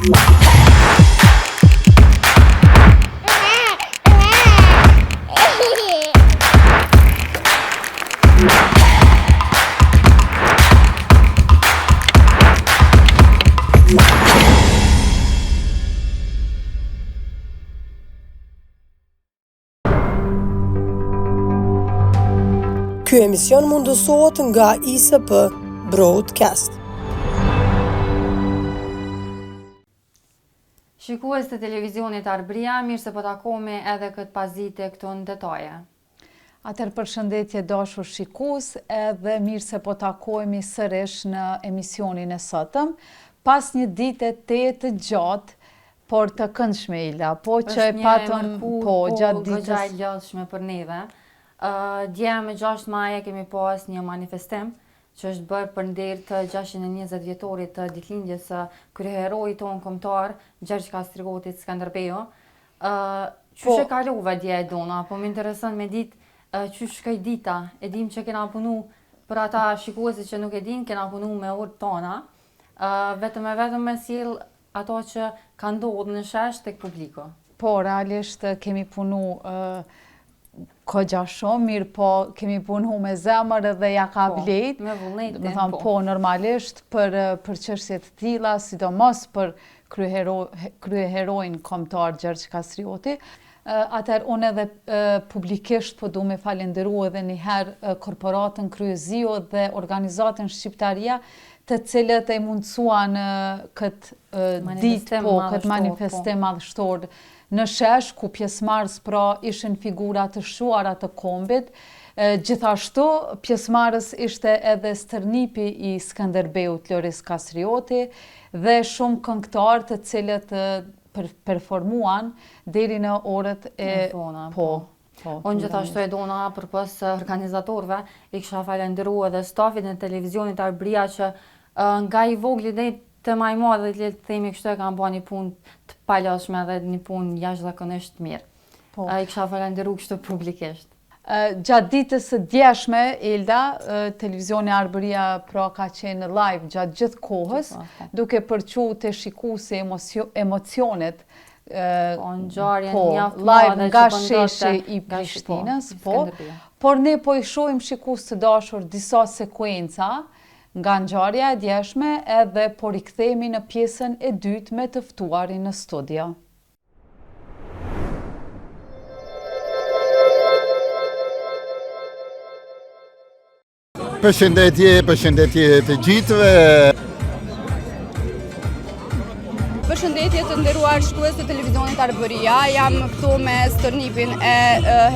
Ky emision mundësohet nga ISP Broadcast. Shikues të televizionit Arbëria, mirë se po takome edhe këtë pazite këto në detaje. Atër përshëndetje dashur shikues, edhe mirë se po takohemi sërish në emisionin e sotëm, pas një dite të gjatë, por të këndshme Ila, po që e patëm gjatë ditës. Është një gjallshme për neve. Dje me 6 maje kemi pas një manifestim që është bërë për nder të 620 vjetorit të ditëlindjes së kryeheroit tonë kombëtar Gjergj Kastriotit Skënderbeu. Qysh e kalova dje e dona, po më intereson me ditë qysh shkoj dita. E dim që kena punu për ata shikuesit që nuk e din, kena punu me orë tona, vetëm me sjell ato që ka ndodhur në shesh tek publiku. Po, realisht kemi punu kogja shumë, mirë po kemi punu me zemër edhe ja ka vlejt. Me vullnetin, po. Normalisht për çështje të tilla, sidomos për kryeheroin kombëtar Gjergj Kastrioti. Atëherë unë edhe publikisht po du me falenderu edhe njëherë korporatën Kryezio dhe organizatën Shqiptaria, të cilët e mundësuan këtë ditë, këtë manifestim madhështor në shesh, ku pjesëmarrës pra ishin figura të shuara të kombit. Gjithashtu, pjesëmarrës ishte edhe stërnipi i Skënderbeut Loris Kastrioti dhe shumë këngëtarë të cilët performuan deri në orët e Unë gjithashtu e dona përpos organizatorëve, i kisha falenderuar edhe stafit në televizionit Arbëria që nga i vogli deri të maj madhe dhe të themi kështu e kanë bërë një punë të palashme dhe një punë jashtëzakonisht mirë. I kisha falenderuar kështu publikisht. Gjatë ditës së djeshme, Ilda, televizioni Arbëria pra ka qenë live gjatë gjithë kohës, duke përqu të shikuesi emocionet live nga sheshi i Prishtinës, por ne po i shohim shikues të dashur disa sekuenca nga ngjarja e djeshme edhe po rikthehemi në pjesën e dytë me të ftuarin në studio. Përshëndetje të gjithëve. Përshëndetje të nderuar shikues të televizionit Arbëria, jam këtu me stërnipin e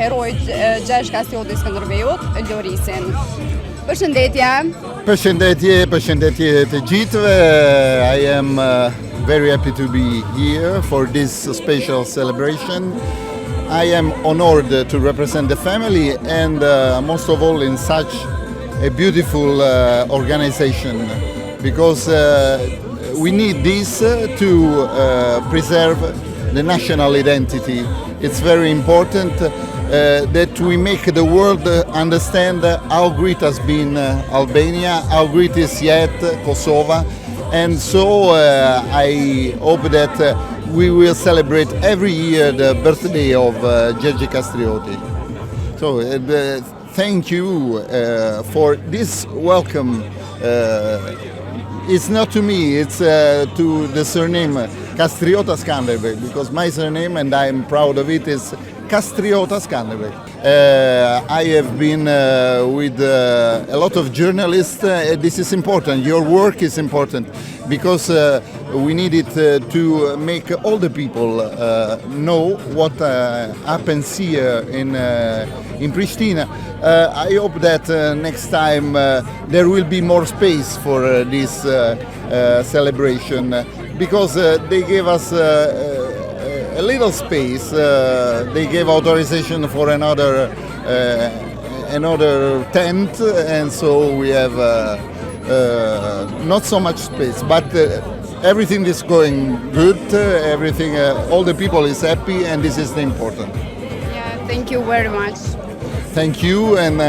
heroit Gjergj Kastrioti Skënderbeut, Lorisin. Përshëndetje të gjithëve. I am very happy to be here for this special celebration. I am honored to represent the family and most of all in such a beautiful organization, because we need this to preserve the national identity. It's very important that we make the world understand how great has been Albania, how great is yet Kosovo, and so I hope that we will celebrate every year the birthday of Gjergj Kastrioti. So thank you for this welcome. It's not to me, it's to the surname Kastriota Skënderbeu, because my surname, and I am proud of it, is Kastriota Skënderbeu. I have been with a lot of journalists. This is important. Your work is important because we need it to make all the people know what happens here in Pristina. I hope that next time there will be more space for this celebration, because they gave us a little space. They gave authorization for another tent, and so we have not so much space, but everything is going good. Everything, all the people is happy, and this is the important. Yeah, thank you very much. Thank you, and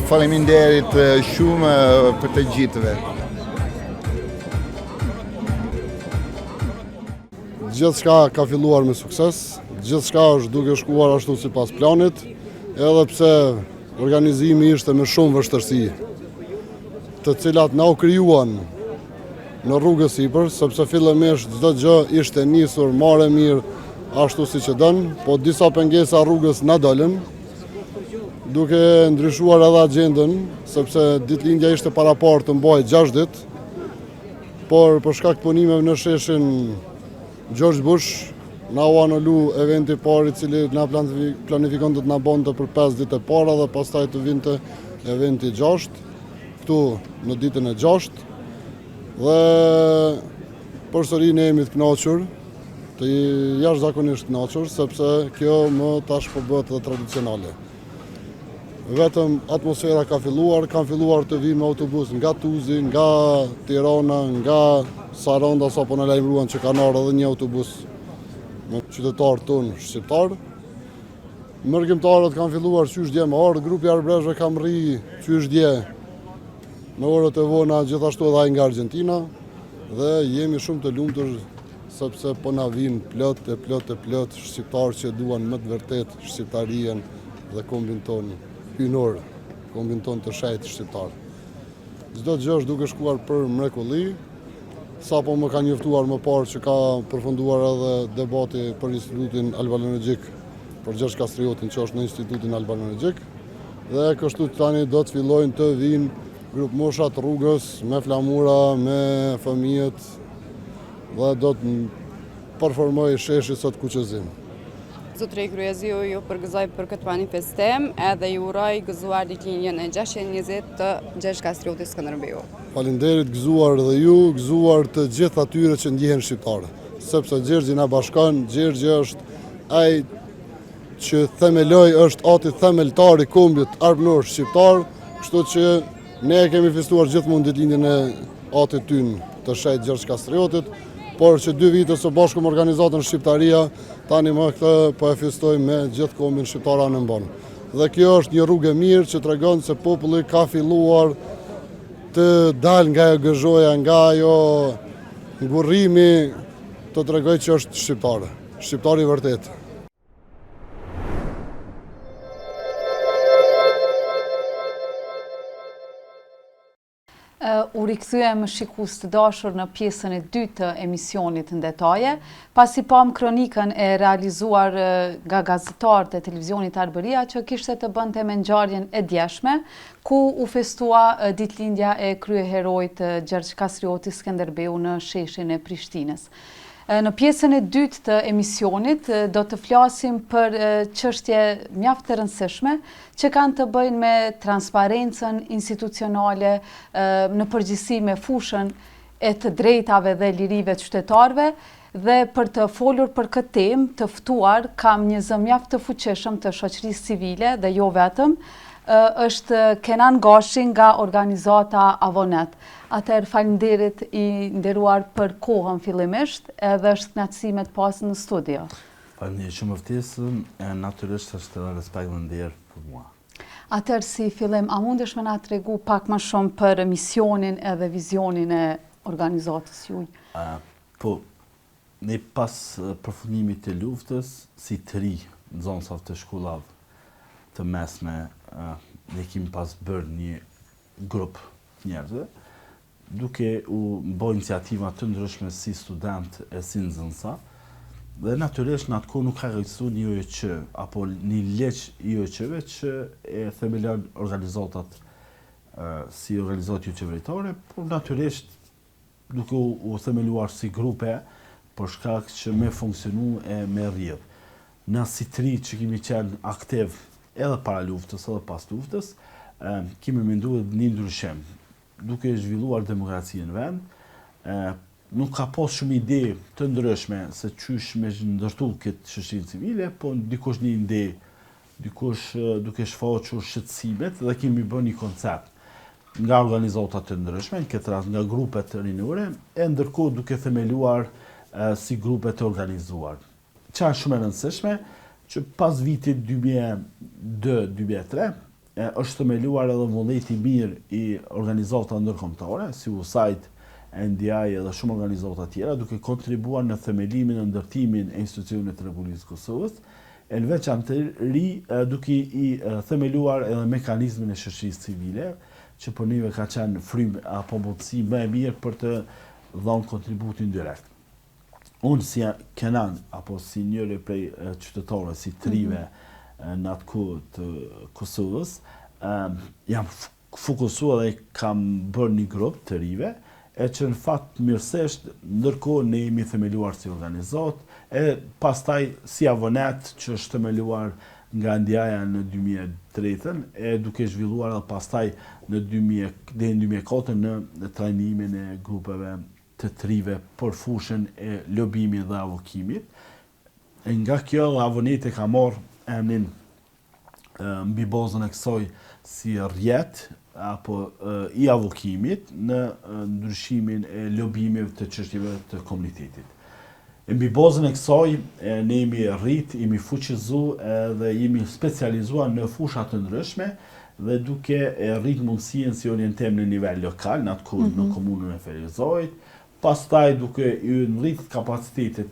faleminderit shumë për të gjithëve. Gjithçka ka filluar me sukses, gjithçka është duke shkuar ashtu sipas planit, edhe pse organizimi ishte me shumë vështirësi, të cilat na u krijuan në rrugës sipër, sepse fillimisht çdo gjë ishte nisur marrë mirë ashtu siç e dën, po disa pengesa rrugës na dolën, duke ndryshuar edhe agjendën, sepse ditëlindja ishte para parë të mbajë 6 ditë, por për shkak të punimeve në sheshin George Bush, na u anulu eventi i parë i cili na planifikon të na bonte për 5 ditë e para dhe pastaj të vinte eventi 6, këtu në ditën e 6, dhe përsëri ne jemi të kënaqur, të jashtëzakonisht kënaqur, sepse kjo më tash po bëhet edhe tradicionale. Vetëm atmosfera ka filluar, kanë filluar të vinë me autobus nga Tuzi, nga Tirana, nga Saranda, sa po në lajmëruan që kanë ardhur edhe një autobus me qytetarë tonë shqiptarë. Mërgjimtarët kanë filluar qysh dje me ardhë, grupi arbrezhve kam rri qysh dje në orët e vona, gjithashtu edhe ai nga Argentina, dhe jemi shumë të lumtur sepse po na vinë plot shqiptarë që duan më të vërtet shqiptarien dhe kombin tonë hynor, kombin tonë të shajt shqiptar. Çdo gjë është duke shkuar për mrekulli. Sapo më kanë njoftuar më parë që ka përfunduar edhe debati për Institutin Albanoregjik, për Gjergj Kastriotin që është në Institutin Albanoregjik, dhe kështu tani do të fillojnë të vinë grup moshat rrugës me flamura, me fëmijët, dhe do të performoj sheshi sot Kuqezim. Zotëri Kryeziu ju përgëzoj për këtë manifestim edhe ju uroj gëzuar ditëlindjen e 620 të Gjergj Kastriotit Skënderbeu. Faleminderit gëzuar dhe ju, gëzuar të gjithë atyre që ndjehen shqiptarë, sepse Gjergji na bashkon, Gjergji është ai që themeloi, është ati themeltar i kombit armënor shqiptar, kështu që ne kemi festuar gjithmonë ditëlindjen e atit tynë të shejt Gjergj Kastriotit, por që 2 vite së bashku me organizatën Shqiptaria, tani më këtë po e festojmë me gjithë kombin shqiptar anë mban. Dhe kjo është një rrugë e mirë që tregon se populli ka filluar të dalë nga ajo gëzhoja, nga ajo ngurrimi, të tregoj që është shqiptar i vërtet. U rikthyem shikues të dashur në pjesën e dytë të emisionit në detaje, pasi pam kronikën e realizuar nga gazetarët e televizionit Arbëria që kishte të bënte me ngjarjen e djeshme, ku u festua ditëlindja e kryeheroit Gjergj Kastrioti Skënderbeu në sheshin e Prishtinës. Në pjesën e dytë të emisionit do të flasim për çështje mjaft të rëndësishme që kanë të bëjnë me transparencën institucionale, në përgjithësi me fushën e të drejtave dhe lirive të qytetarëve, dhe për të folur për këtë temë të ftuar kam një zë mjaft të fuqishëm të shoqërisë civile dhe jo vetëm, është Kenan Gashi nga organizata Avonet. Atëherë faleminderit i nderuar për kohën fillimisht, edhe është kënaqësi me të pasur në studio. Faleminderit shumë ftesën, natyrisht është edhe respekt dhe nder për mua. Atëherë si fillim, a mundesh me na tregu pak më shumë për misionin edhe vizionin e organizatës juaj? Po, ne pas përfundimit të luftës, si të ri në zonësat të shkollave të mesme, ne kemi pas bërë një grup njerëzve, duke u bë iniciativa të ndryshme si student e si nxënësa, dhe natyrisht në atë kohë nuk ka ekzistuar një OEQ apo një leq i OEQ-ve që e themelon organizatat si organizatë jo qeveritare, por natyrisht duke u themeluar si grupe për shkak që me funksionu e me rrjedh. Na si tri që kemi qenë aktiv edhe para luftës edhe pas luftës, kemi menduar një ndryshim. Duke zhvilluar demokracinë në vend, nuk ka pas shumë ide të ndryshme se çysh me ndërtu këtë shoqërinë civile, po dikush një ide, dikush duke shfaqur shqetësimet, dhe kemi bërë një koncept nga organizata të ndryshme, në këtë rast nga grupet të rinore, e ndërkohë duke themeluar si grupe të organizuar. Që është shumë e rëndësishme, që pas vitit 2002-2003, është themeluar edhe vullneti mirë i organizata ndërkombëtare, si USAID NDI dhe shumë organizata tjera, duke kontribuar në themelimin e ndërtimin e institucionit të Republikës Kosovës, e në veçantëri duke i themeluar edhe mekanizmin e shoqërisë civile, që për neve ka qenë frymë apo mundësi më e mirë për të dhënë kontributin direkt. Unë si Kenan, apo si njëri prej qytetarëve, si trive në atë kohë të Kosovës, jam fokusuar dhe kam bërë një grup të rive, e që në fakt mirësisht, ndërkohë ne jemi themeluar si organizat, e pastaj si avonet që është themeluar nga NDI-ja në 2003, e duke zhvilluar edhe pastaj në 2004 në trajnimin e grupeve të trive për fushën e lobimit dhe avokimit. Nga kjo avonete ka marrë emrin mbi bazën e kësaj si rrjet apo i avokimit në ndryshimin e lobimeve të çështjeve të komunitetit. Mbi bazën e kësaj ne jemi rrit, jemi fuqizu dhe jemi specializuar në fusha të ndryshme dhe duke rrit mundësien si orientim në nivel lokal, në atë kohë në komunën e Ferizojt, pastaj duke i rrit kapacitetet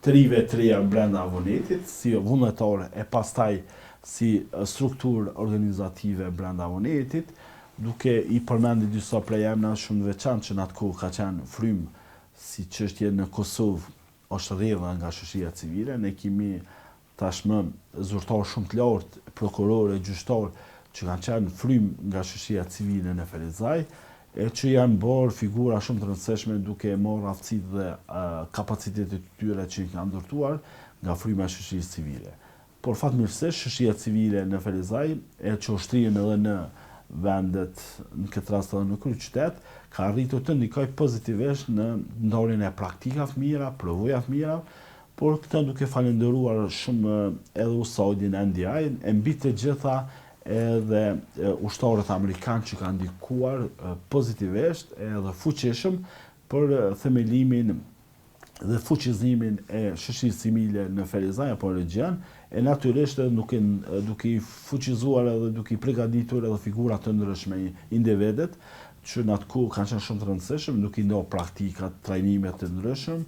të rive të reja brenda avonetit, si vullnetar e pastaj si strukturë organizative brenda avonetit, duke i përmendi disa prej emra shumë veçantë që në atë kohë ka qenë frymë si çështje në Kosovë është rrjedha nga shoqëria civile, ne kemi tashmë zyrtar shumë të lartë, prokurorë, gjyqtar që kanë qenë frymë nga shoqëria civile në Ferizaj, e që janë bërë figura shumë të rëndësishme duke marrë aftësitë dhe kapacitetet të tyre që i kanë ndërtuar nga fryma e shoqërisë civile. Por fatmirësisht shoqëria civile në Ferizaj, e që ushtrihen edhe në vendet, në këtë rast edhe në kryeqytet, ka arritur të ndikojë pozitivisht në ndarjen e praktikave të mira, provojave të mira, por këtë duke falendëruar shumë edhe USAID-in, NDI-n, e mbi të gjitha edhe ushtarët amerikanë që kanë ndikuar pozitivisht edhe fuqishëm për themelimin dhe fuqizimin e shoqërisë civile në Ferizaj apo region, e natyrisht duke i fuqizuar edhe duke i përgatitur edhe figura të ndryshme individet që në atë kohë kanë qenë shumë të rëndësishëm, duke i ndarë praktikat, trajnime të ndryshëm,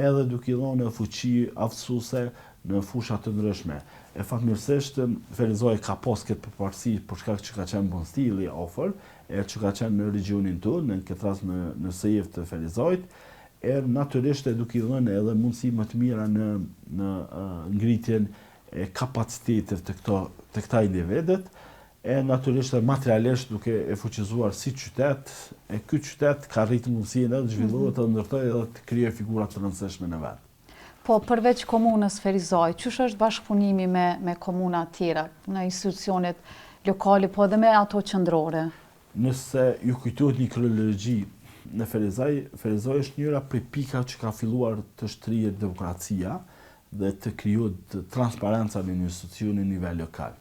edhe duke i dhënë fuqi aftësuese në fusha të ndryshme. E fatmirësisht Ferizaj ka pas këtë përparësi për shkak që ka qenë bonstili afër, e që ka qenë në regionin tonë, në këtë rast në Sejf të Ferizajt, e natyrisht duke i dhënë edhe mundësi më të mira në ngritjen e kapacitetit të këta individet, e natyrisht materialisht duke e fuqizuar si qytet, e ky qytet ka rritë mundësinë edhe të zhvillohet të ndërtojë edhe të krijojë figura të rëndësishme në vend. Po, përveç komunës Ferizaj, ç'është është bashkëpunimi me komuna tjera, në institucionet lokale, po edhe me ato qendrore? Nëse ju kujtohet një kronologji në Ferizaj, Ferizaj është njëra prej pikave që ka filluar të shtrihet demokracia dhe të krijohet transparenca në institucione në nivel lokal.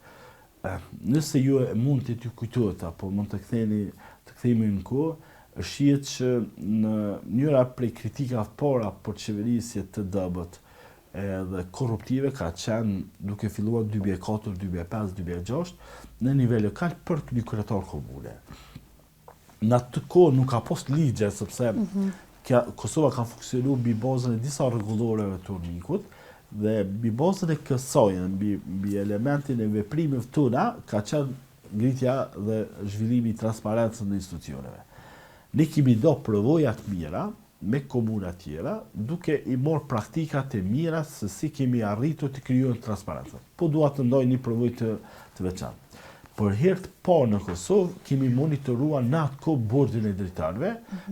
Nëse ju mund të kujtohet apo mund të kthehemi në kohë, shihet që në njëra prej kritikave para për qeverisje të dobët dhe korruptive ka qenë duke filluar 2004, 2005, 2006 në nivel lokal për një kryetar komune. Në atë kohë nuk ka pas ligje sepse Kosova ka funksionuar mbi bazën e disa rregulloreve të urnikut dhe mbi bazën e kësaj, mbi elementin e veprimeve tona ka qenë ngritja dhe zhvillimi i transparencës në institucioneve. Ne kemi do provojat mira me komuna tjera, duke i marrë praktikat e mira se si kemi arritur të krijojmë transparencë. Po dua të ndaj një provojë të veçantë. Për herë të parë në Kosovë kemi monitoruar në atë kohë bordin e drejtarëve,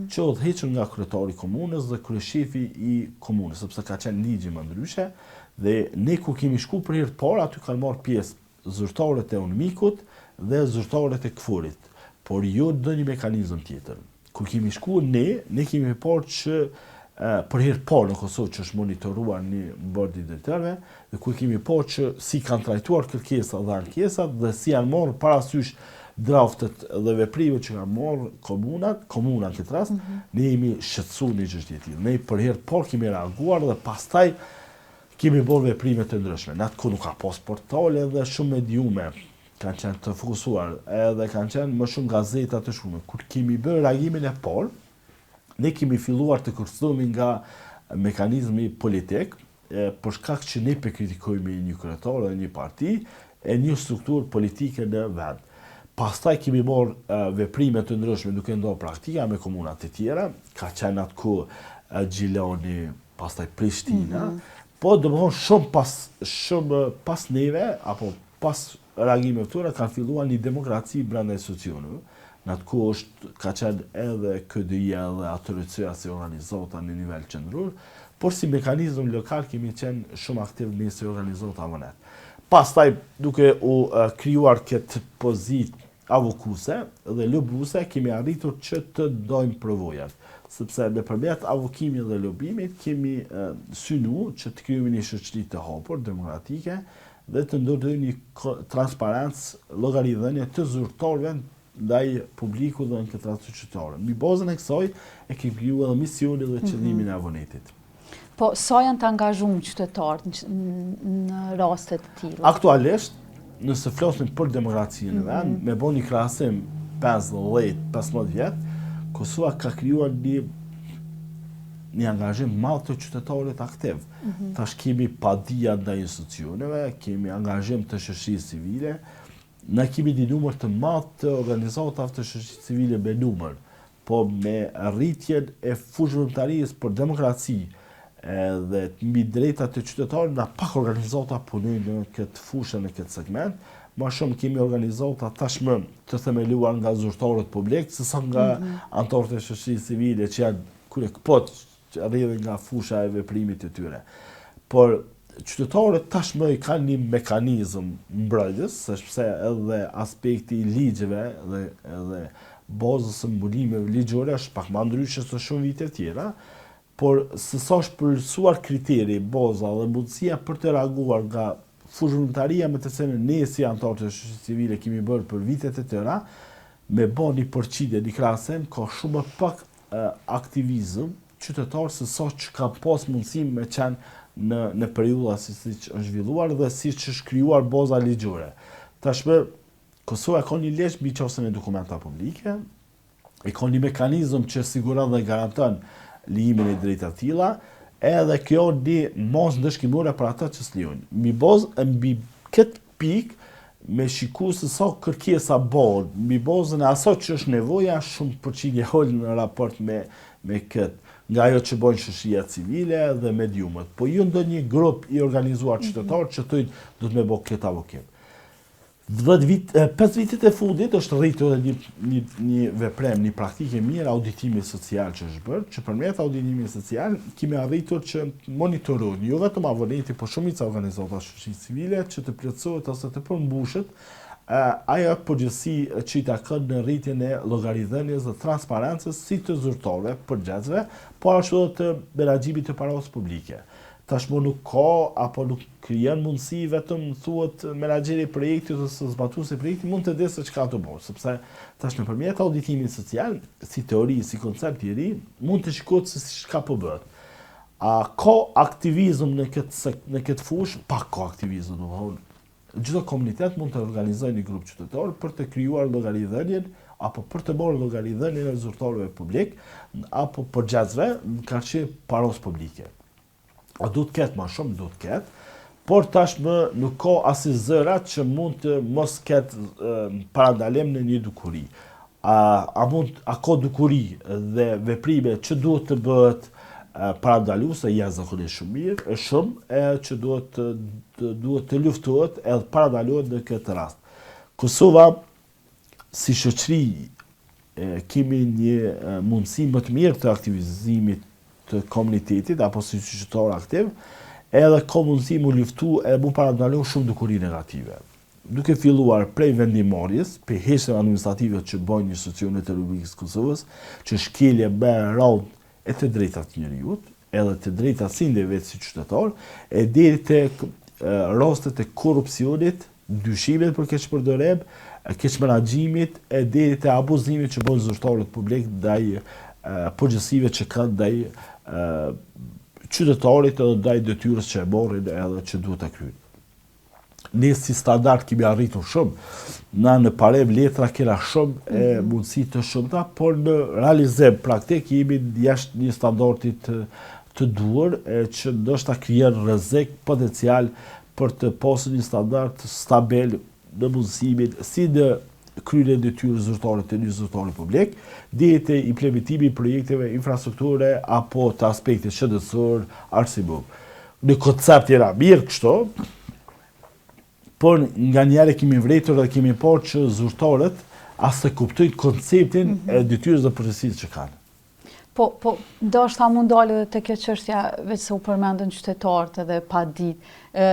që udhëhequr nga kryetari i komunës dhe kryeshefi i komunës, sepse ka qenë ligji më ndryshe, dhe ne ku kemi shku për herë të parë, aty kanë marrë pjesë zyrtarët e UNMIK-ut dhe zyrtarët e KFOR-it, por jo ndonjë mekanizëm tjetër. Kur kemi shkuar ne kemi parë që për herë parë në Kosovë që është monitoruar një bord i drejtarëve dhe kur kemi parë që si kanë trajtuar kërkesat dhe ankesat dhe si janë marrë parasysh draftet dhe veprimet që kanë marrë komuna në këtë rast, ne jemi shqetësuar në çështje të tillë. Ne për herë parë kemi reaguar dhe pastaj kemi bërë veprime të ndryshme. Në atë kohë nuk ka pas portale dhe shumë mediume kanë qenë të fokusuar, edhe kanë qenë më shumë gazeta të shkruar. Kur kemi bërë reagimin e parë, ne kemi filluar të kërcëtohemi nga mekanizmi politik, për shkak që ne kritikojmë një kryetar dhe një parti e një strukturë politike në vend. Pastaj kemi marrë veprime të ndryshme duke ndodhur praktika me komunat të tjera, ka qenë atëkohë Gjilani, pastaj Prishtina, po domethënë shumë pas neve apo pas reagimeve këtyre kanë filluar një demokraci brenda institucioneve. Në atë kohë ka qenë edhe KDI-ja dhe autoriteja si organizata në nivel qendror, por si mekanizëm lokal kemi qenë shumë aktiv me si organizata vonet. Pastaj duke u krijuar këtë pozitë avokuse dhe lobuese kemi arritur që të dojmë provojat, sepse nëpërmjet avokimit dhe lobimit kemi synu që të krijojmë një shoqëri të hapur, demokratike dhe të ndërtojmë një transparencë llogaridhënie të zyrtarëve ndaj publiku dhe në këtë rast qytetarëve. Mbi bazën e kësaj e kemi krijuar edhe misionin dhe qëllimin e abonetit. Po, sa janë të angazhuar qytetarët në raste të tilla? Aktualisht, nëse flasim për demokracinë në vend, me bën një krahasim 15 vjet, Kosova ka krijuar një angazhim madh të qytetarëve aktiv. Tash kemi padija ndaj institucioneve, kemi angazhim të shoqërisë civile, ne kemi një numër të madh të organizatave të shoqërisë civile me numër, po me rritjen e fushës vullnetarisë për demokraci dhe mbi drejtat e qytetarëve, na pak organizata punojnë në këtë fushë, në këtë segment. Më shumë kemi organizata tashmë të themeluar nga zyrtarët publik, sesa nga anëtarët e shoqërisë civile që janë kryekpot që arritën nga fusha e veprimit të tyre. Por qytetarët tashmë kanë një mekanizëm mbrojtës, sepse edhe aspekti i ligjeve dhe bazës së mbulimeve ligjore është pak më ndryshe se shumë vite tjera, por sësa është përsuar kriteri, baza dhe mundësia për të reaguar nga fushë vullnetaria me të cilën ne si anëtarë të shoqërisë civile kemi bërë për vitet e tëra, me bën një përqindje, një krahasim, ka shumë pak aktivizëm qytetar se sa që ka pas mundësi me qenë në periudha si që është zhvilluar dhe si që është krijuar baza ligjore. Tashmë, Kosova ka një ligj mbi çështjen e dokumenta publike, e ka një mekanizëm që siguron dhe garanton lijimin e drejtave të tilla, edhe kjo një mos ndëshkimore për ata që s'lejojnë. Mbi këtë pikë, me shiku se sa kërkesa bëhen, mbi bazën e asaj që është nevoja, shumë përqindje holën në raport me këtë, nga ajo që bën shoqëria civile dhe mediumet. Po ju ndonjë grup i organizuar qytetar që thonë do të më bëj këtë avokim. 5 vitet e fundit është rritur edhe një veprem, një praktike mirë, auditimi social që është bërë, që përmet auditimit social kemi arritur që monitorojnë jo vetëm avoneti, por shumica organizata shoqërisë civile që të plotësohet ose të përmbushet ajo përgjegjësi që i takon në rritjen e llogaridhënies dhe transparencës si të zyrtarëve, përgjegjësve, por ashtu edhe të menaxhimit të parave publike. Tashmë nuk ka apo nuk krijon mundësi vetëm thuhet menaxheri i projektit ose zbatuesi i projektit mund të desë çka të bëjë, sepse tash nëpërmjet auditimit social, si teori, si koncept i ri, mund të shikohet se çka po bëhet. A ka aktivizëm në këtë fushë? Pak ka aktivizëm, domethënë. Çdo komunitet mund të organizojë një grup qytetar për të krijuar llogaridhënien apo për të bërë llogaridhënien e zyrtarëve publik apo përgjegjësve në qarqe paros publike. A du të ketë ma shumë, du të ketë, por tashmë nuk ka asnjë zërat që mund të mos ketë parandalim në një dukuri. A ka dukuri dhe veprime që duhet të bëhet parandaluese, jashtëzakonisht shumë mirë, që duhet të luftohet edhe parandalohet në këtë rast. Kosova, si shoqëri, kemi një mundësi më të mirë të aktivizimit të komunitetit, apo si qytetar aktiv, edhe ka mundësi mu luftu e mu parandalon shumë dukuri negative. Duke filluar prej vendimarrjes, për heqjen administrative që bojnë institucionet e Republikës Kosovës, që shkelje me radhë e të drejtat njerëzit, edhe të drejtat si vetë si qytetar, e deri te rastet e korrupsionit, dyshimet për keqpërdorim, keqmenaxhimit, e deri te abuzimit që bën zyrtarët publik ndaj përgjegjësive që kanë ndaj qytetarit edhe ndaj detyrës që e morrin edhe që duhet ta kryejnë. ne si standard kemi arritur shumë. Na në parev letra kena shumë mundësi të shumëta, por në realizim praktik jemi jashtë një standardit të duhur, që ndoshta krijon rrezik potencial për të pasur një standard stabil në mundësimin si në kryen e detyrës zyrtare të një zyrtari publik, deri te implementimi i projekteve infrastrukture apo të aspektit shëndetësor, arsimor. Në koncept jena mirë kështu, por nga njerë kemi vretur dhe kemi parë që zyrtarët as të kuptojnë konceptin e detyrës dhe përgjegjësisë që kanë. Po, ndoshta mund dalë edhe te kjo çështja, veç se u përmendën qytetarët edhe pa ditë,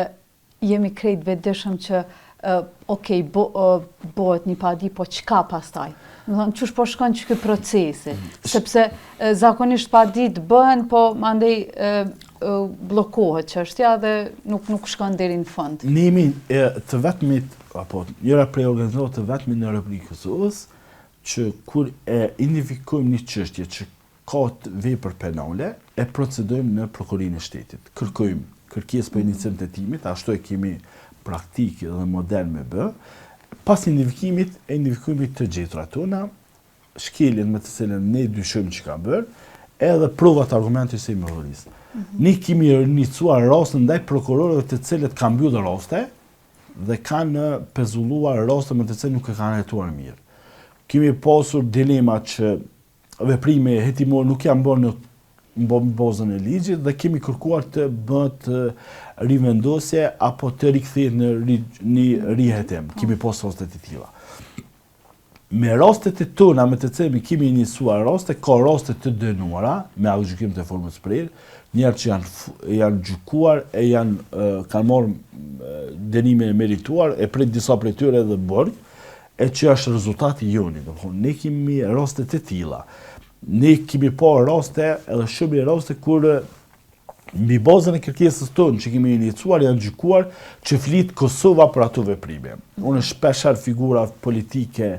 jemi krejt vetëdijshëm që bëhet një padi, po çka pastaj? Do të thonë çush po shkon ky procesi, sepse zakonisht padit bëhen, po mandej bllokohet çështja dhe nuk shkon deri në fund. Ne jemi të vetmit, apo njëra prej organizatorëve të vetmit në Republikën e Kosovës, që kur e identifikojmë një çështje që ka vepër penale, e procedojmë në Prokurorinë e Shtetit. Kërkojmë kërkesë për inicim të hetimit, ashtu e kemi praktikë dhe model me bë. Pas identifikimit të gjetura tona, shkeljen me të cilën ne dyshojmë që ka bërë, edhe provat argumente se i mërorisë. Ne kemi inicuar raste ndaj prokurorëve të cilët kanë mbyllur raste dhe kanë pezulluar raste me të cilët nuk e kanë hetuar mirë. Kemi pasur dilema që veprime hetimore nuk janë bërë në bazën e ligjit dhe kemi kërkuar të bëhet rivendosje apo të rikthehet në një rihetim. Kemi pasur raste të tilla. Me rastet e tona me të cilët kemi iniciuar raste, ka raste të dënuara me aktgjykim të formës prerë, njerë që janë gjykuar e kanë marrë dënimin e merituar e prej disa prej tyre edhe burg, e që është rezultati joni. Ne kemi raste të tilla. Ne kemi parë raste, edhe shumë raste kur mbi bazën e kërkesës tonë që kemi iniciuar janë gjykuar që flit Kosova për ato veprime. Unë shpeshherë figura politike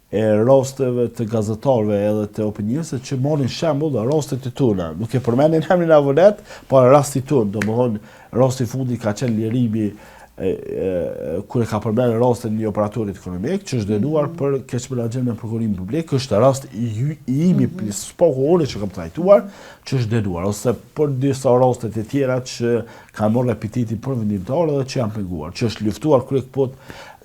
e rasteve të gazetarëve edhe të opinionistëve që marrin shembull dhe rastet e tona. Nuk e përmendin emrin avonet, por rasti tonë, domethënë rasti i fundit ka qenë lirimi kur e ka përmendur rastin një operatorit ekonomik që është dënuar për keqmenaxhim në Prokurorinë Publike, është rast i imi unë që kam trajtuar që është dënuar, ose për disa raste të tjera që kanë marrë epitetin përvendimtar dhe që janë penguar, që është luftuar kryekpot,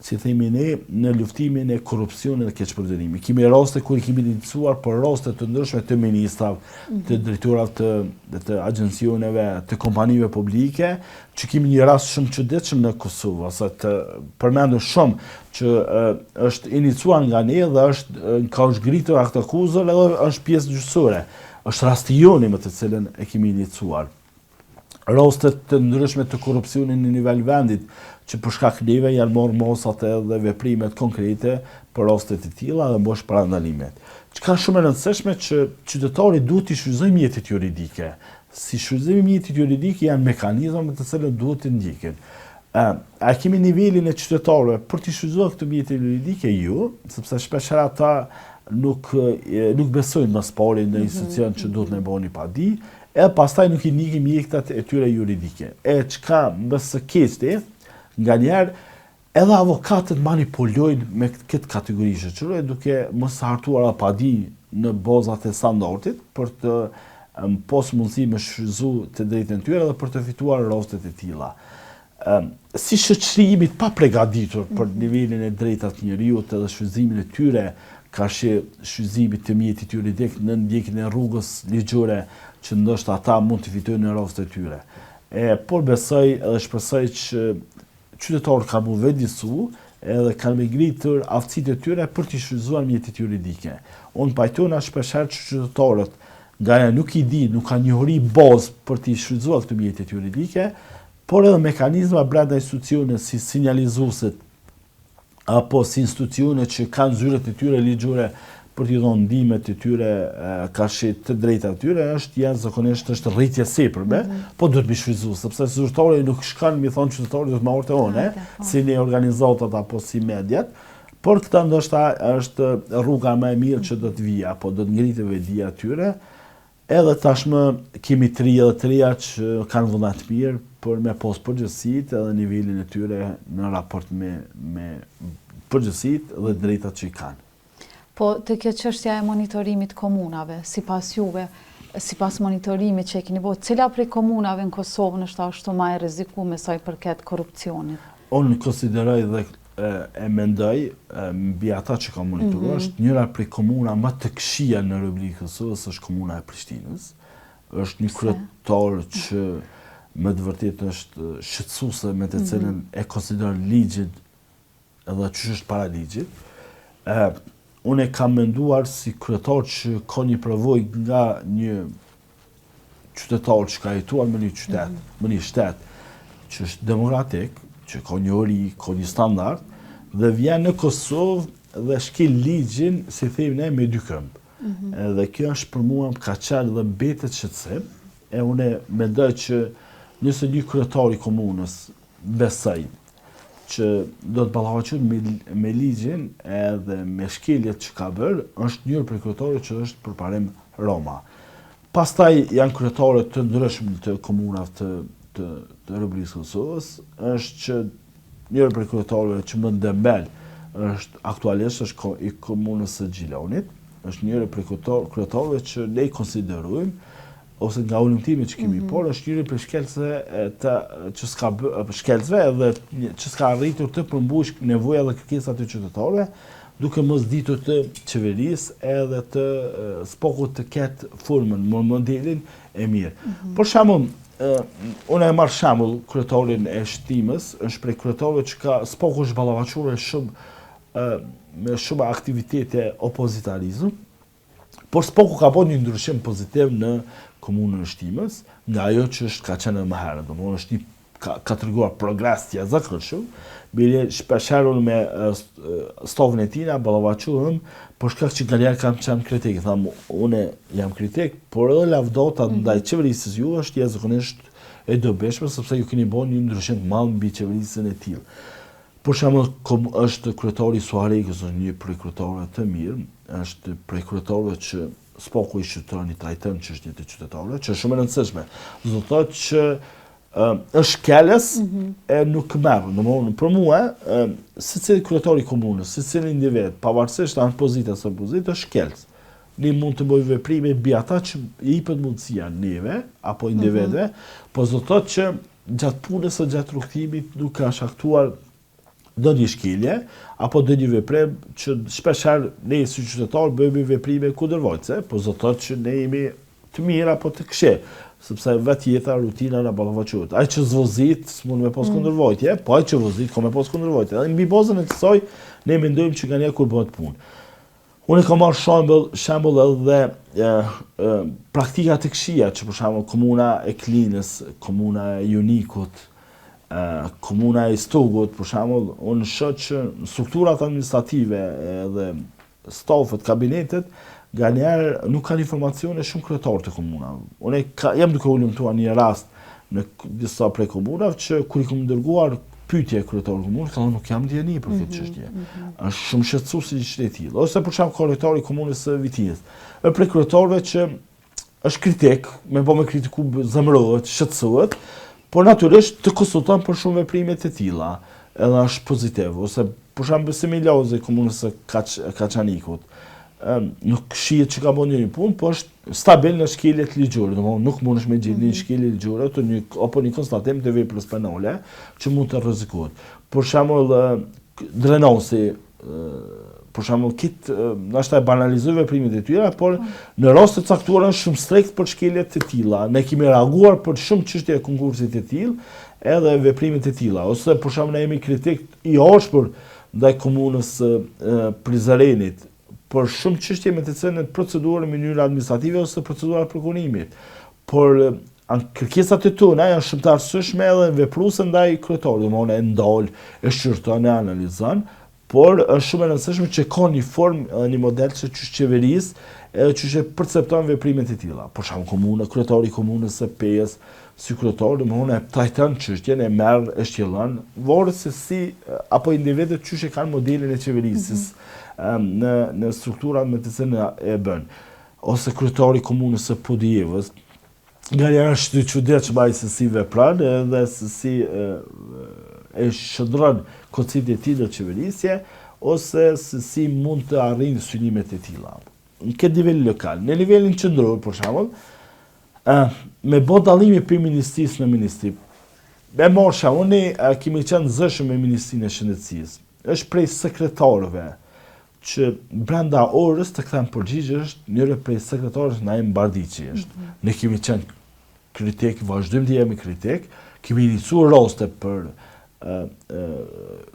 si themi ne, në luftimin e korrupsionit dhe keqpërdërimit. Kemi raste kur kemi iniciuar për raste të ndryshme të ministrave, të drejtorave të agjencioneve, të kompanive publike, që kemi një rast shumë çuditshëm në Kosovë, ose të përmendur shumë që është iniciuar nga ne dhe ka zhgritur akt akuzor edhe është pjesë gjyqësore. Është rasti joni me të cilën e kemi iniciuar. Rastet të ndryshme të korrupsionit në nivel vendit, që për shkak neve janë marrë mosat edhe veprimet konkrete për raste të tilla dhe mbosh parandalimet. Çka shumë e rëndësishme që qytetari duhet të shfrytëzojë mjetet juridike. Si shfrytëzimi i mjetit juridik janë mekanizma me të cilët duhet të ndjekin. A kemi nivelin e qytetarëve për të shfrytëzuar këtë mjetet juridike ju, sepse shpeshherë ata nuk besojnë më pari në institucion që duhet me bëni padi, e pastaj nuk i ndiqin mjektat e tyre juridike. E çka më së keqti, nga njerë edhe avokatët manipulojnë me këtë kategori shoqërore duke mos hartuar padi në bazat e standardit për të pos mundësi me shfrytëzu të drejtën tyre dhe për të fituar rastet e tilla. Si shoqërimi pa përgatitur për nivelin e drejtat të njerëzit edhe shfrytëzimin e tyre, ka shfrytëzimi të mjetit juridik në ndjekjen e rrugës ligjore që ndoshta ata mund të fitojnë në rastet e tyre. Por besoj edhe shpresoj që qytetarët kanë mu vendisu edhe kanë me ngritur aftësitë e tyre për të shfrytëzuar mjetet juridike. Unë pajtona shpeshherë që qytetarët nga nuk i di, nuk kanë njohuri bazë për të shfrytëzuar këto mjetet juridike, por edhe mekanizma brenda institucione si sinjalizuesit apo si institucione që kanë zyret e tyre ligjore për t'i dhënë ndihmet e tyre, të drejta të tyre, zakonisht është rritje sipërme, po duhet mi shfrytëzuar, sepse zyrtari nuk shkon mi thonë qytetari duhet ma urte one, si ne organizatat apo si mediat, por këta ndoshta është rruga më e mirë që do të vijë, apo do të ngritet vedia e tyre, Edhe tashmë kemi 3 edhe 3 që kanë vullnet mirë për me pos përgjësit edhe nivelin e tyre në raport me përgjësit dhe drejtat që i kanë. Po të kjo çështja e monitorimit komunave, sipas juve, sipas monitorimit që e keni bërë, cila prej komunave në Kosovë është ashtu më e rrezikuar sa i përket korrupsionit? Unë konsideroj dhe e mendoj mbi ata që kam monitoruar, është njëra prej komuna më të këqija në Republikën e Kosovës është komuna e Prishtinës. Është një kryetar që më të vërtetë është shqetësuese me të cilën e konsideron ligjin edhe që është para ligjit. Unë e kam menduar si kryetar që ka një përvojë nga një qytetar që ka jetuar me një qytet, me një shtet që është demokratik, që ka një ori, ka një standard, dhe vjen në Kosovë dhe shkel ligjin, si thejmë ne, me dy këmbë. Dhe kjo është për mua ka qenë dhe mbetet shqetësim, e unë mendoj që nëse një kryetar i komunës besoj që do të ballafaqohet me ligjin edhe me shkeljet që ka bërë, është njërë për kryetarë që është përparim Roma. Pastaj janë kryetarë të ndryshëm të komunave të Republikës së Kosovës, është që njërë për kryetarëve që më ndembel është aktualisht është i komunës së Gjilonit, është njërë për kryetarëve që ne i konsiderojmë ose nga ullumtimi që kemi por, është njëri për shkelcëve edhe që s'ka arritur të përmbush nevoja dhe kërkesat e qytetarëve, duke mos ditur të qeverisë edhe të spoku të ketë formën, modelin e mirë. Por shembull, unë e marr shembull kryetarin e shtimës, është prej kryetarëve që ka spoku është ballafaqur me shumë aktivitete opozitarizëm, por spoku ka bërë një ndryshim pozitiv në komunën e shtimës, nga ajo që ka qenë më herët. Domthonë është ka treguar progres të jashtëzakonshëm, bile shpeshherë me stofën e tina ballavaquhem, por shkak që nganjëherë kam qenë kritik, tham unë jam kritik, por edhe lavdota ndaj qeverisë ju është jashtëzakonisht e dobishme sepse ju keni bërë një ndryshim të madh mbi qeverisën e tillë. Për shembull, është kryetari Suaregi, një prej kryetarëve të mirë, është prej kryetarëve që spoku i shqyrton i trajton çështjet e qytetarëve, që është shumë e rëndësishme. Do të thotë që është keles e nuk merr. Domthonë për mua, secili kryetar i komunës, secili individ, pavarësisht anë pozitë apo opozitë, është keles. Ne mund të bëjmë veprime mbi ata që i jepet mundësia neve apo individëve, por do të thotë që gjatë punës së gjatë rrugtimit duke shkaktuar do një shkelje, apo do një veprim që shpeshherë ne si qytetar bëjmë veprime kundërvojtëse, po do të thotë që ne jemi të mirë apo të këqij, sepse vetë jeta, rutina na ballafaqohet. Ai që zvozit s'mund me pas kundërvojtje, po ai që vozit ka me pas kundërvojtje. Dhe mbi bazën e kësaj ne mendojmë që nganjëherë kur bëhet punë. Unë kam marrë shembull edhe praktika të këqija, që për shembull komuna e Klinës, komuna e Junikut, komuna e Stogut, për shembull, unë shoh që strukturat administrative dhe stafet, kabinetet, nganjëherë nuk kanë informacione shumë kryetarë të komunave. Unë jam duke u lumtuar një rast në disa prej komunave që kur i kam dërguar pyetje kryetarët të komunës, thonë nuk jam ndjeni për këtë çështje. Është shumë shqetësues i tillë. Ose për shembull kryetari i komunës së Vitinës, është prej kryetarëve që është kritik, me kritiku zemërohet, shqetësohet, por natyrisht të konsulton për shumë veprime të tilla, edhe është pozitiv. Ose për shembull Besimi Laozi, komunës së Kaçanikut, nuk shihet që ka bërë një punë, po është stabil në shkeljet ligjore. Domthonë nuk mundesh me gjetë një shkelje ligjore apo një konstatim të veprës penale që mund të rrezikohet. Për shembull Drenosi, për shembull ndoshta e banalizoj veprimet e tyre, por në raste të caktuara është shumë strikt për shkeljet të tilla. Ne kemi reaguar për shumë çështje e konkursit të tillë, edhe veprimet e tilla. Ose për shembull ne jemi kritik i ashpër ndaj komunës Prizrenit për shumë çështje me të cilën procedurën në mënyrë administrative ose procedura prokurimit. Por kërkesat e tona janë shumë të arsyeshme edhe vepruese ndaj kryetarit, domthonë e ndal, e shqyrton, e analizon, por është shumë e rëndësishme që ka një formë edhe një model që qeverisë edhe që percepton veprimet e tilla. Për shembull kryetari i komunës së Pejës, si kryetar, domthonë e trajton çështjen, e merr, e shtjellon, varet se si apo individët që kanë modelin e qeverisë në strukturat me të cilën e bën. ose kryetari komunës së Podijevës, nga njerë është të çuditshëm ai se si vepron edhe se si e shndron konceptin e tij në qeverisje, ose se si mund të arrijë synimet e tilla. Në këtë nivel lokal, në nivelin qendror, për shembull, me bë dallimi për ministrisë në ministri. Me morsha, unë kemi qenë zëshëm me Ministrinë e Shëndetësisë. Është prej sekretarëve që brenda orës të kthen përgjigje është njëre prej sekretarëve Naim Bardiçi është. Ne kemi qenë kritik, vazhdojmë të jemi kritik, kemi iniciuar raste për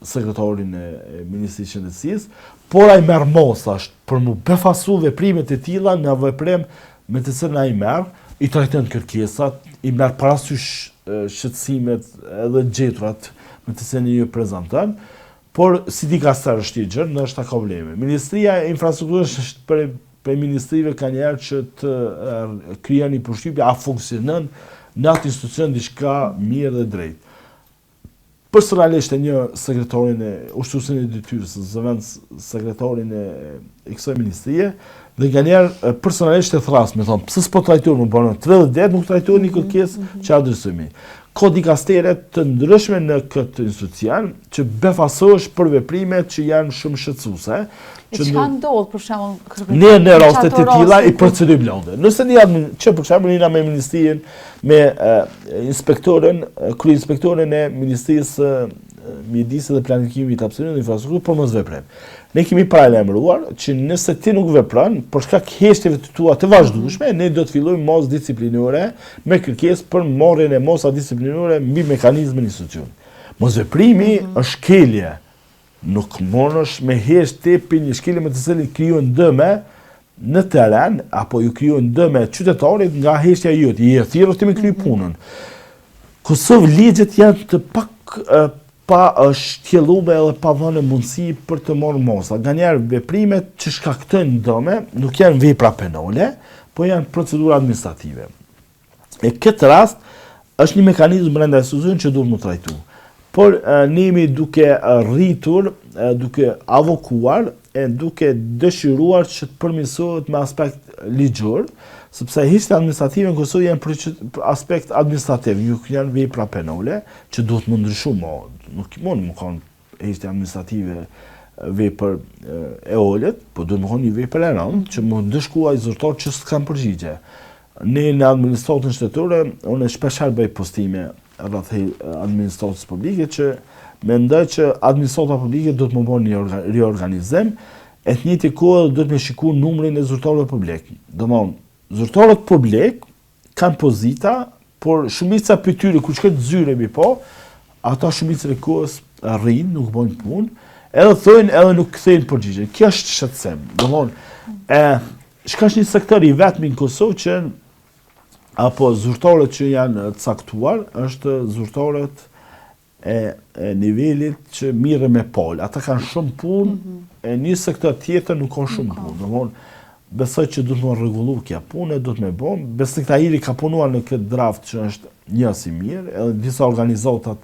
sekretarin e Ministrisë së Shëndetësisë, por ai merr mosa për mu befasu veprimet e tilla në veprim me të cilën ai merr, i trajton kërkesat, i merr parasysh shqetësimet edhe gjeturat me të cilën ju prezanton, por si dikaster është i gjërë, nështë ka probleme. Ministria e Infrastrukturës është për ministrive ka njerë që të kryen një përshtypje, a funksionon në atë institucion diçka mirë dhe drejtë. Personalisht e një sekretarin e ushtruesin e detyrës, zëvend sekretarin e kësaj ministrie, dhe nga njerë personalisht e thras, me thonë, pëse s'po trajtuar më bërë 30 det, nuk trajtuar një kërkesë që adresojmë. Ka dikastere të ndryshme në këtë institucion që befasohesh për veprimet që janë shumë shqetësuese. E çka ndodh për shembull ne në rastet e tilla i procedojmë blonde. Nëse ne jam që për shembull jena me ministrin, me inspektorin, kryeinspektorin e Ministrisë Mjedisit dhe Planifikimit të Hapësirës dhe Infrastrukturës për mos veprim. Ne kemi paralajmëruar që nëse ti nuk vepron, për shkak heshtjeve të tua të vazhdueshme, ne do të fillojmë mos disiplinore me kërkesë për marrjen e mosa disiplinore mbi mekanizmin institucion. Mosveprimi është shkelje. Nuk mundesh me heshtje për një shkelje me të cilën krijohen dëme në teren apo ju krijohen dëme qytetarit nga heshtja jote. Je thirrur ti me kry punën. Kosovë ligjet janë të pa shtjellume edhe pa vënë mundësi për të marrë mosa. Nga njerë veprimet që shkaktojnë dëme nuk janë vepra penale, po janë procedura administrative. E këtë rast është një mekanizëm brenda institucionit që duhet më trajtu. Por ne jemi duke rritur, duke avokuar e duke dëshiruar që të përmirësohet me aspekt ligjor, sepse heshtja administrative në Kosovë janë për aspekt administrativ, nuk janë vepra penale, që duhet më ndryshu nuk mund më kanë heshtja administrative vepër e olet, po duhet më kanë një vepër e rëndë, që më ndëshkuaj zyrtar që s'kan përgjigje. Ne në administratën shtetërore, unë shpeshherë bëj postime rreth administratës publike që mendoj që administrata publike do të më bëjë një riorganizim, e të njëjtë kohë do të më shikoj numrin e zyrtarëve publik. Domthonë, zyrtarët publik kanë pozita, por shumica për tyre kur shkojnë zyre mbi po, ata shumicën e kohës rrinë, nuk bëjnë punë, edhe thojnë edhe nuk kthejnë përgjigje. Kjo është shqetësim. Domthonë, çka është një sektor i vetëm në Kosovë që apo zyrtarët që janë caktuar, është zyrtarët e nivelit që mirë me pol. Ata kanë shumë punë, e një sektor tjetër nuk ka shumë punë. Domthonë, besoj që duhet më rregullu kja punë, duhet me bom. Besnik Tahiri ka punuar në këtë draft që është një si mirë, edhe disa organizatat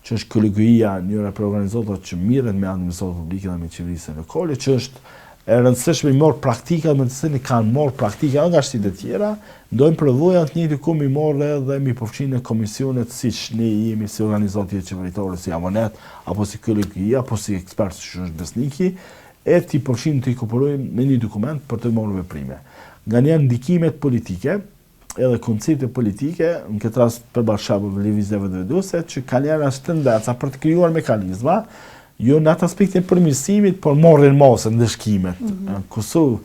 që është kolegia, njëra për organizatat që mirët me administratë publike dhe me qeverisë lokale, që është e rëndësishme i morë praktika, me të cilën kanë morë praktika nga shtetet tjera, ndojmë përvoja të njëjtë ku mi morë edhe mi përfshinë në komisionet siç ne jemi si organizatë qeveritare, si Amonet, apo si kolegia, apo si ekspert që është Besniki, e t'i përfshinë të inkorporojmë në një dokument për të marrë veprime. Nga njerë ndikimet politike, edhe koncepte politike, në këtë rast për bashkëpunëve lëvizjeve dhe veduse, që kanë janë as tendenca për të krijuar mekanizma, jo në atë aspektin e përmirësimit, por marrjen mase ndëshkimet. Kosovë,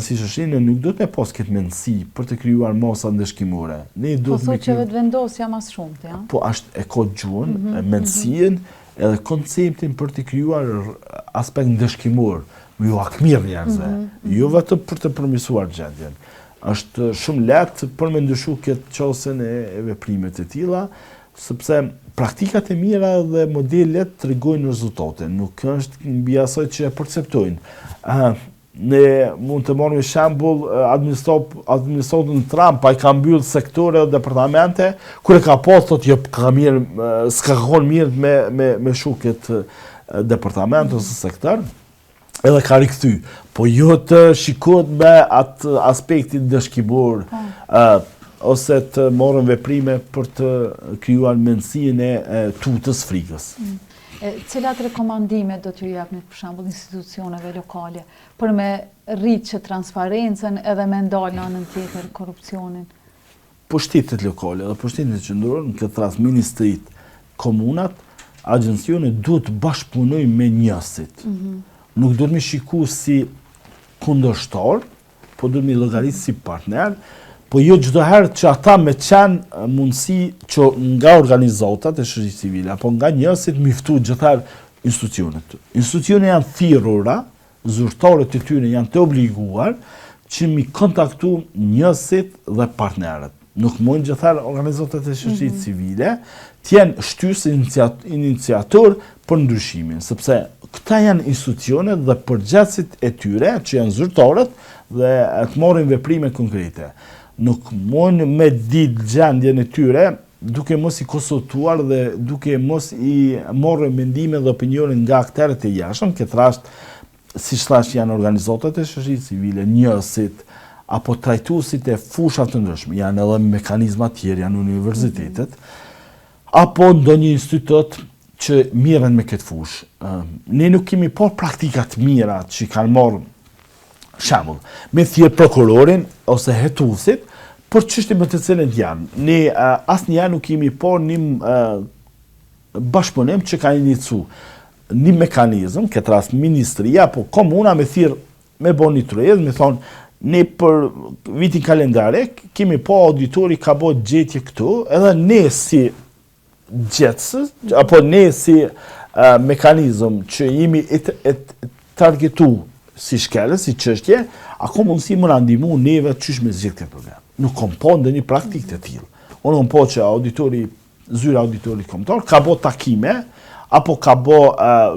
si shoqërinë nuk do të pas këtë mendësi për të krijuar masa ndëshkimore. Ne do të që vetëvendosja mas shumët, ja. Po është e ka gjuhën, mendësinë, edhe konceptin për të krijuar aspekt ndëshkimor, jo akmir njerëzve, jo vetëm për të përmirësuar gjendjen. Është shumë lehtë për me ndryshu këtë çështjen e veprimet e tilla, sepse praktikat e mira dhe modelet tregojnë rezultate, nuk është mbi asaj që e perceptojnë. Ne mund të marrim shembull administratën Trump, ai ka mbyll sektore dhe departamente, kur e ka pas thotë jo ka mirë, s'ka qenë mirë me shukët departament ose sektor. edhe ka rikthy, po jo të shikohet me atë aspektin dëshkimor, ose të morën veprime për të krijuar mendësinë e tutës frikës. Cilat rekomandime do t'ju japni për shembull institucioneve lokale për me rritë transparencën edhe me ndalë në anën tjetër korrupsionin? Pushtetet lokale dhe pushtetet qendrore, në këtë rast ministrit, komunat, agjencionet duhet të bashkëpunojnë me njësit. Nuk duhet me shiku si kundërshtar, po duhet me llogarit si partner, po jo çdo herë që ata me qenë mundësi që nga organizatat e shoqërisë civile, apo nga njësit miftu gjithar institucionet. Institucionet janë thirrura, zyrtarët e tyre janë të obliguar që mi kontaktu njësit dhe partnerët. Nuk mund gjithar organizatat e shoqërisë civile t'jenë shtysë iniciator për ndryshimin, sepse këta janë institucionet dhe përgjegjësit e tyre, që janë zyrtarët dhe të marrin veprime konkrete. Nuk mund me ditë gjendjen e tyre duke mos i konsultuar dhe duke mos i marrë mendime dhe opinione nga aktorët e jashtëm, këtë rast siç thash janë organizatat e shoqërisë civile, njësit apo trajtuesit e fushave të ndryshme, janë edhe mekanizma të tjerë, janë universitetet, apo ndonjë institut që mirën me këtë fushë. Ne nuk kemi por praktikat mira që kanë marrë shembull, me thirr prokurorin ose hetuesit për çështje me të cilën janë. Ne asnjëherë nuk kemi por një bashkëpunim që ka inicu një mekanizëm, këtë rast ministria apo komuna me thirr me bën një tryezë, me thonë ne për vitin kalendare kemi po auditori ka bërë gjetje këtu, edhe ne si gjetës, apo ne si mekanizëm që jemi targetu si shkele, si çështje, ako mundësi më ndihmu neve qysh me zgjidh këtë problem. Nuk kom po ndonjë praktikë të tillë. Unë kom po që zyra auditorit kombëtar ka bë takime apo ka bë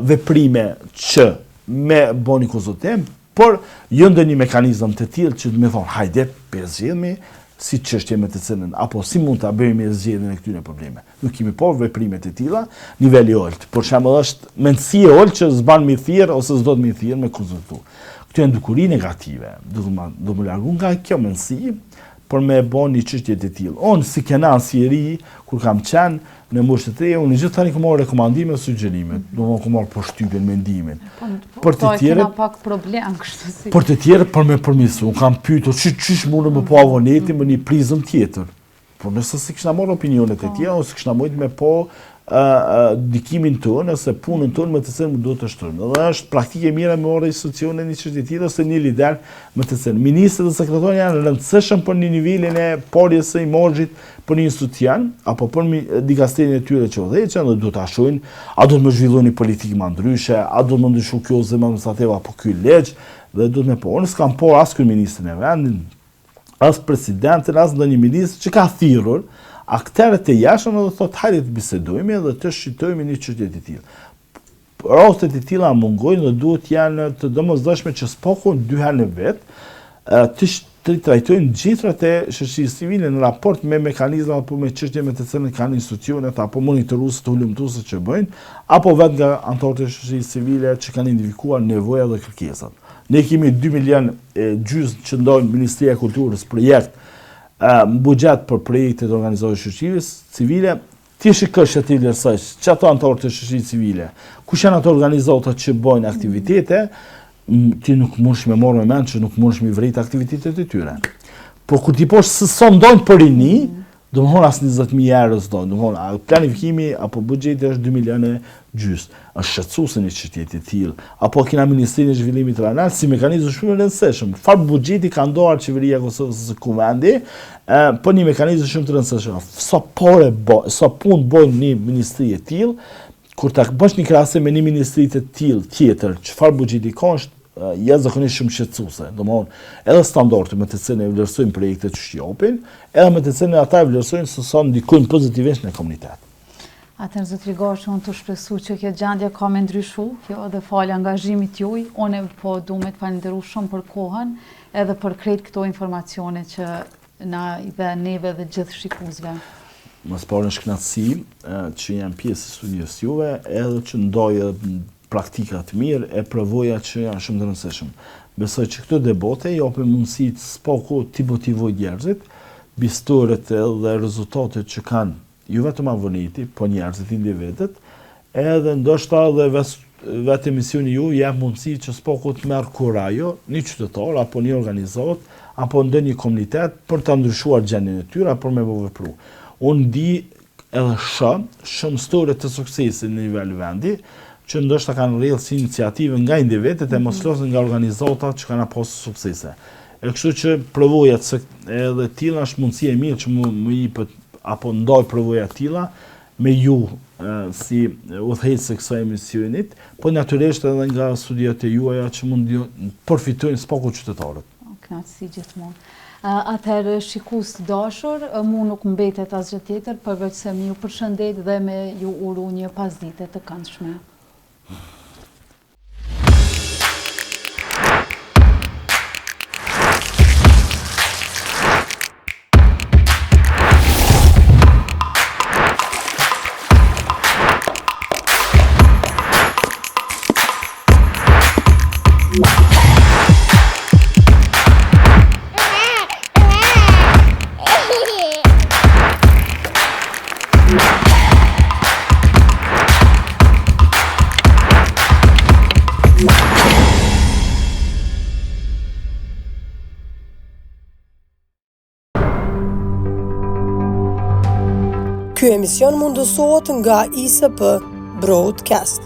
veprime që me bëni konsultim, por jo ndonjë mekanizëm të tillë që më thon hajde zgjidhemi si çështje me të cilën apo si mund ta bëjmë zgjedhjen e këtyre probleme. Nuk kemi po veprime të tilla niveli olt. Për shembull është mendësi e olt që s'ban mi thirr ose s'do të mi thirr me konsultu. Këto janë dukuri negative. Do më largu nga kjo mendësi për me bën një çështje të tillë. Unë si kenan si i ri, kur kam qenë në moshë të re, unë gjithë tani kam marrë rekomandime, sugjerime, do kam marrë përshtypjen, mendimin. Për të tjerë pak problem kështu si. Për të tjerë për me përmirësu, unë kam pyetur çish mundë me po avoneti me një prizëm tjetër. Por nëse si kishna marrë opinionet e tjera, ose kishna mujt me po dikimin tonë ose punën tonë me të cilën më duhet të shtrojmë. Dhe është praktike mira me marrë institucione një çështje tjetër ose një lider me të cilën ministri dhe sekretarët janë rëndësishëm për një nivelin e parjes së imazhit për një institucion apo për dikasterin e tyre që udhëheqen dhe duhet ta shohin, a do të më zhvilloni politikë më ndryshe, a do të më ndryshu kjo zemë administrative apo ky ligj, dhe duhet me po. Unë s'kam por as kryeministrin e vendit, as presidentin, as ndonjë ministër që ka thirrur aktorët e jashtëm dhe thotë hajde të bisedojmë dhe të shqyrtojmë një çështje të tillë. Rastet e tilla mungojnë dhe duhet janë të domosdoshme që s'pokun dy herë në vet të trajtojnë gjithrat e shoqërisë civile në raport me mekanizma apo me çështje me të cilën kanë institucionet apo monitorues të hulumtuese që bëjnë, apo vetë nga anëtarët e shoqërisë civile që kanë identifikuar nevojat dhe kërkesat. Ne kemi 2 milion gjysmë që ndajnë Ministria e Kulturës projekt buxhet për projekte të organizatave shoqërisë civile, ti shikosh aty lërsoj që ato anëtarë të shoqërisë civile, kush janë ato organizata që bëjnë aktivitete, ti nuk mundesh me marrë me mend që nuk mundesh me vrit aktivitetet e tyre. Po kur ti posh se sa ndojnë për rini, domthon as 20.000 euro s'dojnë, domthon planifikimi apo buxheti është 2 milionë gjysmë. Është shqetësuese një çështje e tillë. Apo kena Ministrinë e Zhvillimit Rajonal si mekanizëm shumë i rëndësishëm. Çfarë buxheti ka ndoar qeveria e Kosovës së Kuvendi, po një mekanizëm shumë të rëndësishëm. Sa punë bën një ministri e tillë, kur ta bësh një krahasim me një ministri të tillë tjetër, çfarë buxheti ka është jashtëzakonisht shumë shqetësuese. Domthon, edhe standardet me të cilën e vlerësojnë projektet që shqipin, edhe me të cilën ata e vlerësojnë se sa ndikojnë pozitivisht në komunitet. Atëherë zotri Gashi, unë të shpresu që kjo gjendje ka me ndryshu, kjo edhe falë angazhimit juaj, unë po du me të falenderu shumë për kohën, edhe për krejt këto informacione që na i dhe neve dhe gjithë shikuesve. Më së pari është kënaqësi që jam pjesë e studios juve, edhe që ndaj praktika të mirë e përvoja që janë shumë të rëndësishëm. Besoj që këtë debate japin mundësi s'pako t'i motivoj njerëzit, bisturet dhe rezultatet që kanë jo vetëm avoniti, po njerëzit, individet, edhe ndoshta dhe vetë emisioni ju jep mundësi që s'pako të merë kurajo, një qytetar, apo një organizat, apo ndë një komunitet për të ndryshuar gjendjen e tyre, apo me vepru. Unë di edhe shumë storie të suksesit në nivel vendi, që ndoshta kanë rrjedhë si iniciative nga individet e mos losën nga organizatat që kanë pasur suksese. E kështu që provojat edhe tilla është mundësi e mirë që më jepet apo ndaj provoja tilla me ju si udhëheqës së kësaj emisionit, po natyrisht edhe nga studiat e juaja që mund të përfitojnë s'pako qytetarët. Knatësi gjithmonë. Atëherë shikues të dashur, mu nuk mbetet asgjë tjetër përveç se më ju përshëndet dhe me ju uru një pasdite të këndshme. Ky emision mundësohet nga ISP Broadcast.